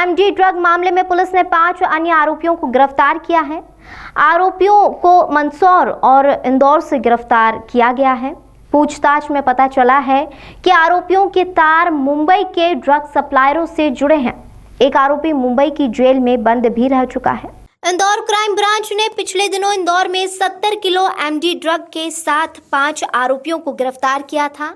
MD drug मामले में police ने 5 अन्य आरोपियों को गिरफ्तार किया है। आरोपियों को मंदसौर और इंदौर से गिरफ्तार किया गया है। पूछताछ में पता चला है कि आरोपियों के तार मुंबई के ड्रग सप्लायरों से जुड़े हैं। एक आरोपी मुंबई की जेल में बंद भी रह चुका है। इंदौर क्राइम ब्रांच ने पिछले दिनों इंदौर में 70 किलो एमडी ड्रग के साथ 5 आरोपियों को गिरफ्तार किया था।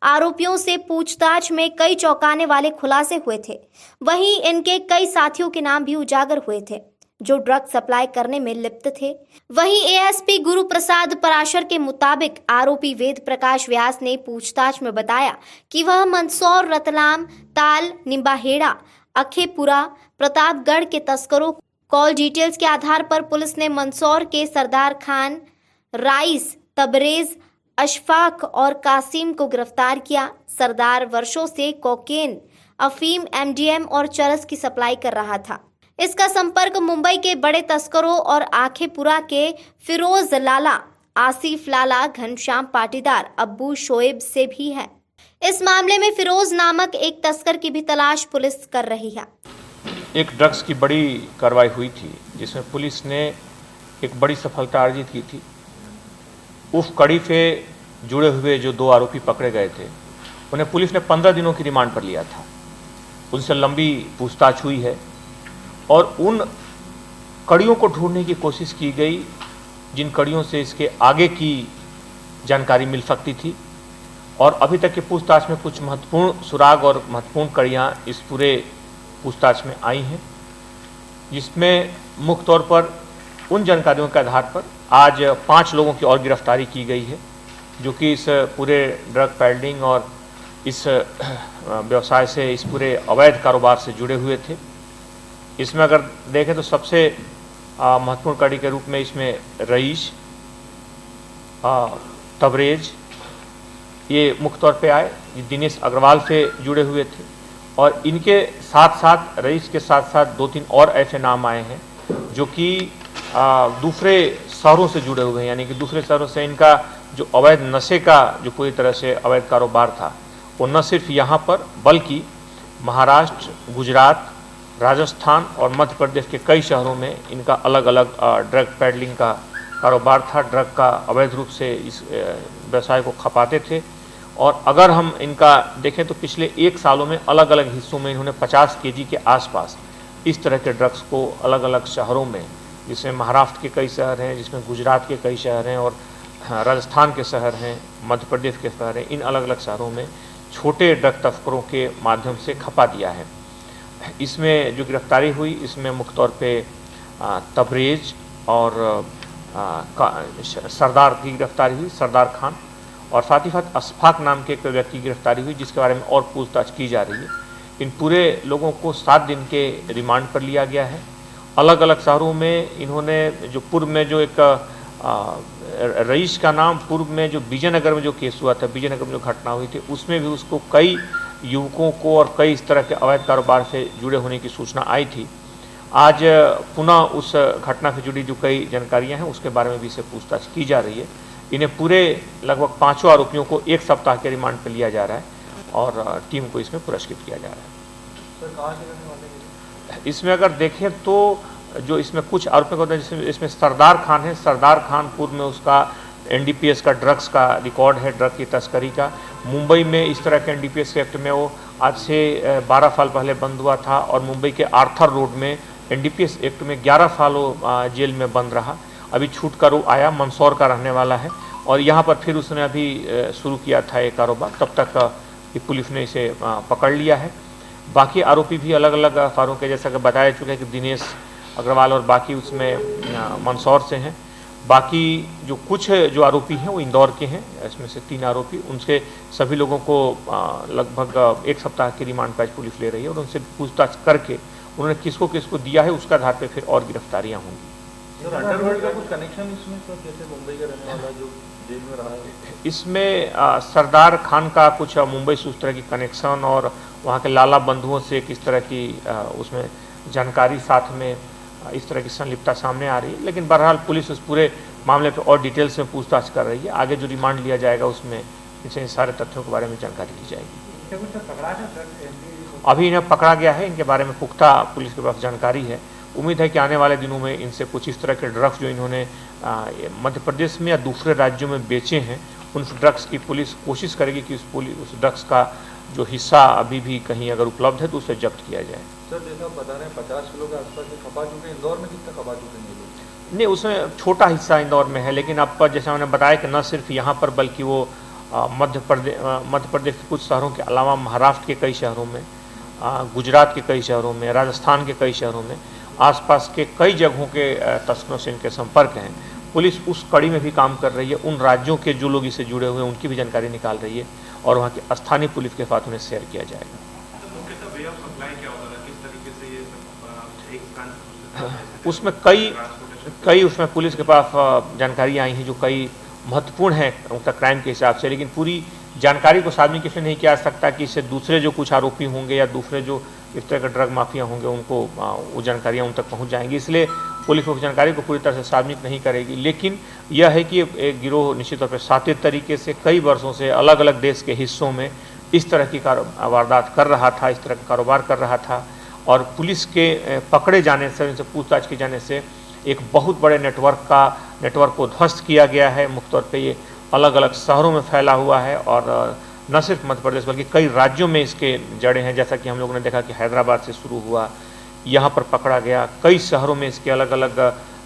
आरोपियों से पूछताछ में कई चौंकाने वाले खुलासे हुए थे। वहीं इनके कई साथियों के नाम भी उजागर हुए थे जो ड्रग सप्लाई करने में लिप्त थे। वहीं एएसपी गुरु प्रसाद पराशर के मुताबिक आरोपी वेद प्रकाश व्यास ने पूछताछ में बताया कि वह मंदसौर, रतलाम, ताल, निम्बाहेड़ा, अखेपुरा, प्रतापगढ़ के तस्करों कॉल डिटेल्स के आधार पर पुलिस ने मंदसौर के सरदार खान, राइस, तबरेज, अशफाक और कासिम को गिरफ्तार किया। सरदार वर्षों से कोकेन, अफीम, एमडीएम और चरस की सप्लाई कर रहा था। इसका संपर्क मुंबई के बड़े तस्करों और आखेपुरा के फिरोज लाला, आसिफ लाला, घनश्याम पाटीदार, अब्बू शोएब से भी है। इस मामले में फिरोज नामक एक तस्कर की भी तलाश पुलिस कर रही है। एक ड्रग्स की बड़ी कार्रवाई हुई थी जिसमें पुलिस ने एक बड़ी सफलता अर्जित की थी। उस कड़ी से जुड़े हुए जो 2 आरोपी पकड़े गए थे उन्हें पुलिस ने 15 दिनों की रिमांड पर लिया था। उनसे लंबी पूछताछ हुई है और उन कड़ियों को ढूंढने की कोशिश की गई जिन कड़ियों से इसके आगे की जानकारी मिल सकती थी। और अभी तक की पूछताछ में कुछ महत्वपूर्ण सुराग और महत्वपूर्ण कड़ियाँ इस पूरे पूछताछ में आई हैं, जिसमें मुख्य तौर पर उन जानकारियों के आधार पर आज 5 लोगों की और गिरफ्तारी की गई है जो कि इस पूरे ड्रग पैडलिंग और इस व्यवसाय से, इस पूरे अवैध कारोबार से जुड़े हुए थे। इसमें अगर देखें तो सबसे महत्वपूर्ण कड़ी के रूप में इसमें रईस, तबरेज ये मुख्य तौर पे आए। ये दिनेश अग्रवाल से जुड़े हुए थे और इनके साथ साथ रईस के साथ साथ 2-3 और ऐसे नाम आए हैं जो कि दूसरे शहरों से जुड़े हुए हैं, यानी कि दूसरे शहरों से इनका जो अवैध नशे का जो पूरी तरह से अवैध कारोबार था वो न सिर्फ यहाँ पर बल्कि महाराष्ट्र, गुजरात, राजस्थान और मध्य प्रदेश के कई शहरों में इनका अलग अलग ड्रग पैडलिंग का कारोबार था। ड्रग का अवैध रूप से इस व्यवसाय को खपाते थे। और अगर हम इनका देखें तो पिछले 1 सालों में अलग अलग हिस्सों में इन्होंने 50 केजी के आसपास इस तरह के ड्रग्स को अलग अलग शहरों में, जिसमें महाराष्ट्र के कई शहर हैं, जिसमें गुजरात के कई शहर हैं और राजस्थान के शहर हैं, मध्य प्रदेश के शहर हैं, इन अलग अलग शहरों में छोटे ड्रग तस्करों के माध्यम से खपा दिया है। इसमें जो गिरफ्तारी हुई इसमें मुख्य तौर पे तबरेज और सरदार की गिरफ्तारी हुई, सरदार खान, और साथ ही साथ अशफाक नाम के एक व्यक्ति की गिरफ्तारी हुई जिसके बारे में और पूछताछ की जा रही है। इन पूरे लोगों को 7 दिन के रिमांड पर लिया गया है। अलग अलग शहरों में इन्होंने जो पूर्व में जो एक रईस का नाम पूर्व में जो विजयनगर में जो केस हुआ था, विजयनगर में जो घटना हुई थी, उसमें भी उसको कई युवकों को और कई इस तरह के अवैध कारोबार से जुड़े होने की सूचना आई थी। आज पुनः उस घटना से जुड़ी जो कई जानकारियां हैं उसके बारे में भी इसे पूछताछ की जा रही है। इन्हें पूरे लगभग 5 आरोपियों को 1 सप्ताह के रिमांड पर लिया जा रहा है और टीम को इसमें पुरस्कृत किया जा रहा है। सर, कहाँ से रहने वाले हैं? इसमें अगर देखें तो जो इसमें कुछ आरोपियों को होता है, इसमें सरदार खान है। सरदार खान पूर्व में उसका एनडीपीएस का ड्रग्स का रिकॉर्ड है, ड्रग की तस्करी का। मुंबई में इस तरह के एनडीपीएस के एक्ट में वो आज से 12 साल पहले बंद हुआ था और मुंबई के आर्थर रोड में एनडीपीएस एक्ट में 11 साल वो जेल में बंद रहा। अभी छूट कर वो आया, मंदसौर का रहने वाला है और यहाँ पर फिर उसने अभी शुरू किया था ये कारोबार। तब तक पुलिस ने इसे पकड़ लिया है। बाकी आरोपी भी अलग अलग फारों के, जैसा कि बताया चुका है कि दिनेश अग्रवाल और बाकी उसमें मंदसौर से हैं। बाकी जो कुछ जो आरोपी हैं वो इंदौर के हैं। इसमें से 3 आरोपी, उनसे सभी लोगों को लगभग 1 सप्ताह की रिमांड पर पुलिस ले रही है और उनसे पूछताछ करके उन्होंने किसको किसको दिया है उसका आधार पर फिर और गिरफ्तारियाँ होंगी। अंडरवर्ल्ड का कुछ कनेक्शन इसमें सर, जैसे मुंबई का रहने वाला जो जेल में रहा है? इसमें सरदार खान का कुछ मुंबई से उस तरह की कनेक्शन और वहाँ के लाला बंधुओं से किस तरह की उसमें जानकारी साथ में इस तरह की संलिप्तता सामने आ रही है। लेकिन बहरहाल पुलिस उस पूरे मामले पर और डिटेल्स में पूछताछ कर रही है। आगे जो रिमांड लिया जाएगा उसमें इन सारे तथ्यों के बारे में जानकारी दी जाएगी। अभी इन्हें पकड़ा गया है, इनके बारे में पुख्ता पुलिस के पास जानकारी है। उम्मीद है कि आने वाले दिनों में इनसे कुछ इस तरह के ड्रग्स जो इन्होंने मध्य प्रदेश में या दूसरे राज्यों में बेचे हैं, उन ड्रग्स की पुलिस कोशिश करेगी कि उस ड्रग्स का जो हिस्सा अभी भी कहीं अगर उपलब्ध है तो उसे जब्त किया जाए। सर जैसा आप बता रहे हैं 50 किलो के आसपास से खपा चुके हैं, इंदौर में कितना खपा चुके हैं ये लोग? नहीं, उसमें छोटा हिस्सा इंदौर में है, लेकिन अब जैसा मैंने बताया कि न सिर्फ यहाँ पर बल्कि वो मध्य प्रदेश के कुछ शहरों के अलावा महाराष्ट्र के कई शहरों में, गुजरात के कई शहरों में, राजस्थान के कई शहरों में, आसपास के कई जगहों के तस्करों से इनके संपर्क हैं। पुलिस उस कड़ी में भी काम कर रही है, उन राज्यों के जो लोग इससे जुड़े हुए हैं उनकी भी जानकारी निकाल रही है और वहाँ के स्थानीय पुलिस के साथ उन्हें शेयर किया जाएगा। उसमें कई उसमें पुलिस के पास जानकारी आई हैं जो कई महत्वपूर्ण हैं उनका क्राइम के हिसाब से, लेकिन पूरी जानकारी को सार्वजनिक इसलिए नहीं किया जा सकता कि इससे दूसरे जो कुछ आरोपी होंगे या दूसरे जो इस तरह के ड्रग माफिया होंगे उनको वो जानकारियाँ उन तक पहुँच जाएंगी, इसलिए पुलिस उस जानकारी को पूरी तरह से सार्वजनिक नहीं करेगी। लेकिन यह है कि एक गिरोह निश्चित तौर पर शातिर तरीके से कई वर्षों से अलग अलग देश के हिस्सों में इस तरह की वारदात कर रहा था, इस तरह का कारोबार कर रहा था, और पुलिस के पकड़े जाने से, इनसे पूछताछ किए जाने से एक बहुत बड़े नेटवर्क को ध्वस्त किया गया है। मुख्य तौर पे ये अलग अलग शहरों में फैला हुआ है और न सिर्फ मध्य प्रदेश बल्कि कई राज्यों में इसके जड़ें हैं। जैसा कि हम लोगों ने देखा कि हैदराबाद से शुरू हुआ, यहाँ पर पकड़ा गया, कई शहरों में इसके अलग अलग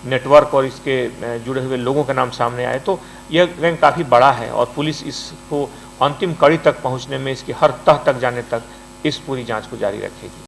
नेटवर्क और इसके जुड़े हुए लोगों के नाम सामने आए। तो यह गैंग काफ़ी बड़ा है और पुलिस इसको अंतिम कड़ी तक पहुँचने में, इसकी हर तह तक जाने तक इस पूरी जाँच को जारी रखेगी।